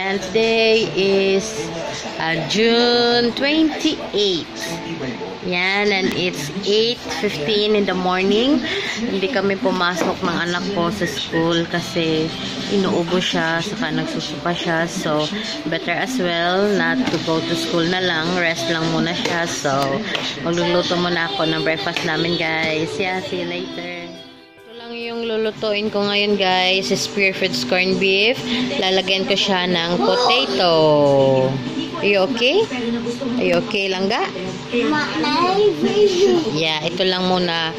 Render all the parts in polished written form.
And today is June 28. Yan, and it's 8:15 in the morning. Hindi kami pumasok ng anak ko sa school kasi inuubo siya, saka nagsusuka siya. So, better as well not to go to school na lang. Rest lang muna siya. So, magluluto muna ako ng breakfast namin, guys. Yeah, see you later. Ito lang yung lulutuin ko ngayon, guys. Spear Foods corned beef. Lalagyan ko siya ng potato. Are you okay? Are you okay lang ga? Yeah, ito lang muna.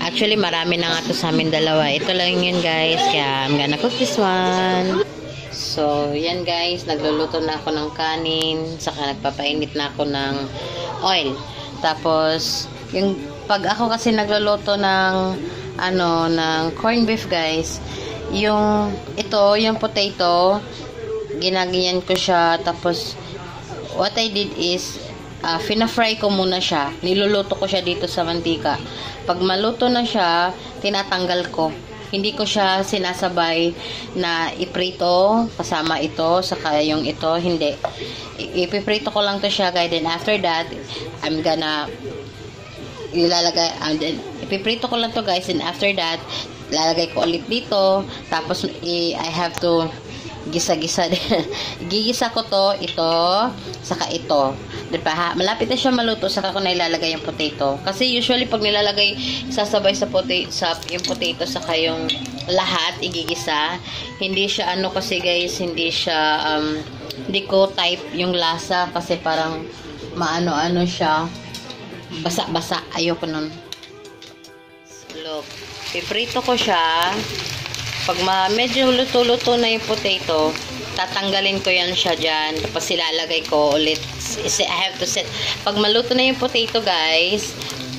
Actually, marami na nga ito sa amin dalawa. Ito lang yun, guys. Kaya I'm gonna cook this one. So, yan guys. Nagluluto na ako ng kanin. Saka nagpapainit na ako ng oil. Tapos, yung pag ako kasi nagluluto ng ng corned beef, guys. Yung potato, ginaganyan ko siya. Tapos, what I did is, fina-fry ko muna siya. Niluluto ko siya dito sa mantika. Pag maluto na siya, tinatanggal ko. Hindi ko siya sinasabay na iprito, kasama ito, saka yung ito, hindi. Ipiprito ko lang to siya, guys. Then after that, I'm gonna ilalagay, ipiprito ko lang to, guys. And after that, lalagay ko ulit dito. Tapos, I have to gisa-gisa. Gigisa ko to, ito, saka ito. Diba? Malapit na siya maluto, saka ko na ilalagay yung potato. Kasi usually pag nilalagay, sasabay sa yung potato, saka yung lahat, igigisa. Hindi siya kasi guys, hindi siya, hindi ko type yung lasa kasi parang maano-ano siya. Basa-basa. Ayoko nun. Look. Piprito ko siya. Pag medyo luto-luto na yung potato, tatanggalin ko yan siya dyan. Tapos ilalagay ko ulit. I have to set. Pag maluto na yung potato, guys,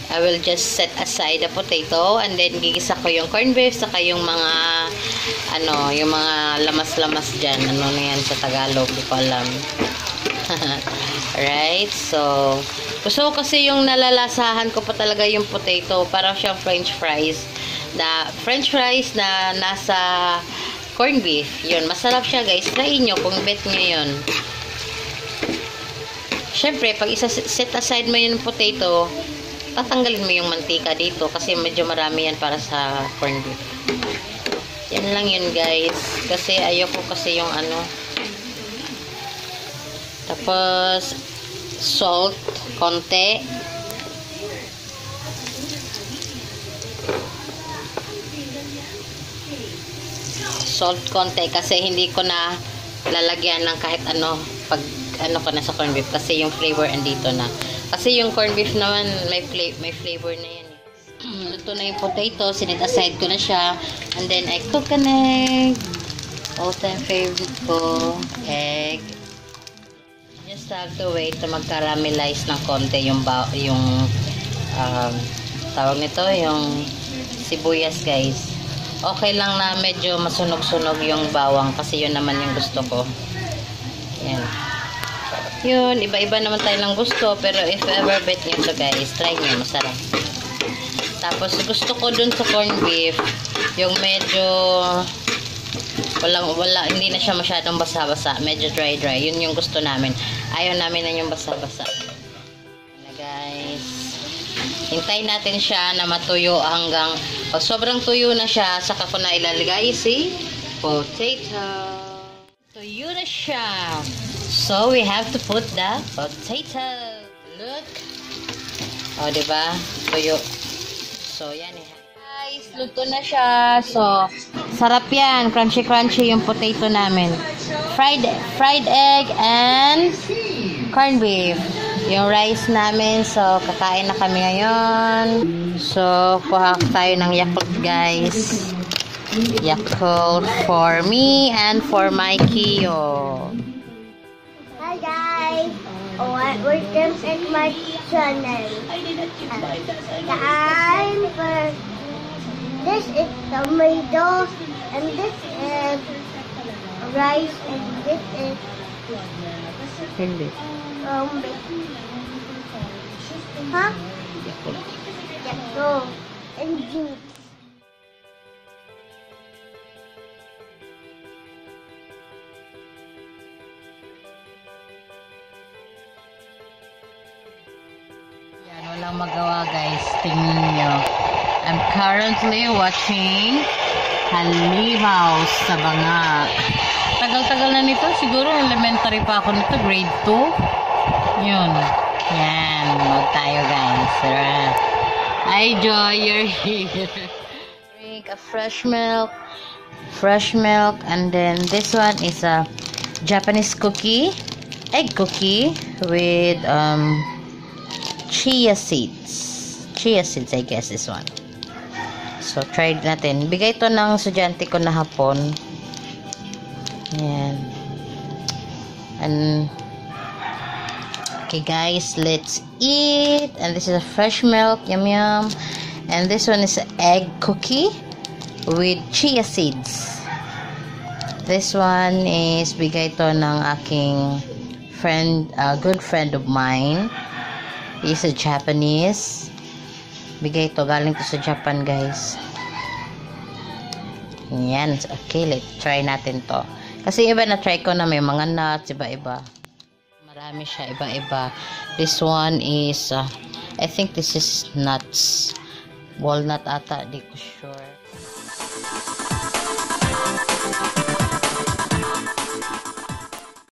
I will just set aside the potato. And then, gigisa ko yung corned beef, saka yung mga, yung mga lamas-lamas dyan. Ano na yan sa Tagalog? Hindi ko alam. Right? So, gusto ko kasi yung nalalasahan ko pa talaga yung potato. Parang siyang french fries na nasa corned beef. Yun, masarap siya, guys. Try nyo kung bet nyo yun. Syempre, pag set aside mo yung potato, tatanggalin mo yung mantika dito kasi medyo marami yan para sa corned beef. Yan lang yun, guys. Kasi ayoko kasi yung Tapos, salt, konti. Salt konti kasi hindi ko na lalagyan ng kahit pag ko na sa corned beef kasi yung flavor andito na. Kasi yung corned beef naman may flavor na yan. Luto na yung potato, sinit aside ko na siya, and then I cook an egg. All time favorite ko, egg. Just have to wait to mag-caramelize ng konti yung tawag nito, yung sibuyas, guys. Okay lang na medyo masunog-sunog yung bawang kasi yun naman yung gusto ko. Yan. Yun, iba-iba naman tayo ng gusto, pero if ever bet nyo ito, guys, try nyo, masarap. Tapos gusto ko dun sa corned beef, yung medyo hindi na siya masyadong basa-basa, medyo dry. Yun yung gusto namin. Ayaw namin na yung basa-basa. Na, guys. Hintayin natin siya na matuyo hanggang pag sobrang tuyo na siya, saka ko na ilalagay si potato. Tuyo na siya. So, we have to put the potato. Look. O, diba? Tuyo. So, yan eh. Guys, luto na siya. So, sarap yan. Crunchy-crunchy yung potato namin. Fried egg and corned beef. Yung rice namin. So, kakain na kami ngayon. So, kuha tayo ng Yakult, guys. Yakult for me and for my Kio. Hi, guys. Welcome to my channel. This is tomato, and this is rice, and this is huh? Yakult and juice. Hi, guys, tingnan nyo. I'm currently watching Halimaw sa Banga. Tagal-tagal na nito. Siguro elementary pa ako nito. Grade 2. Yun. Yan. Mag tayo guys. Hi Joy, you're here. Drink a fresh milk. Fresh milk. And then this one is a Japanese cookie. Egg cookie with chia seeds. Chia seeds, I guess, this one. So, try natin. Bigay ito ng estudyante ko na hapon. Ayan. And, okay guys, let's eat. And this is a fresh milk. Yum yum. And this one is an egg cookie with chia seeds. This one is bigay ito ng aking friend, good friend of mine. He's a Japanese. Bigay ito, galing to sa Japan guys. Yan. Okay, let's try natin to. Kasi iba na try ko na may mga nuts, iba-iba. Marami siya, iba-iba. This one is, I think this is nuts. Walnut ata, di ko sure.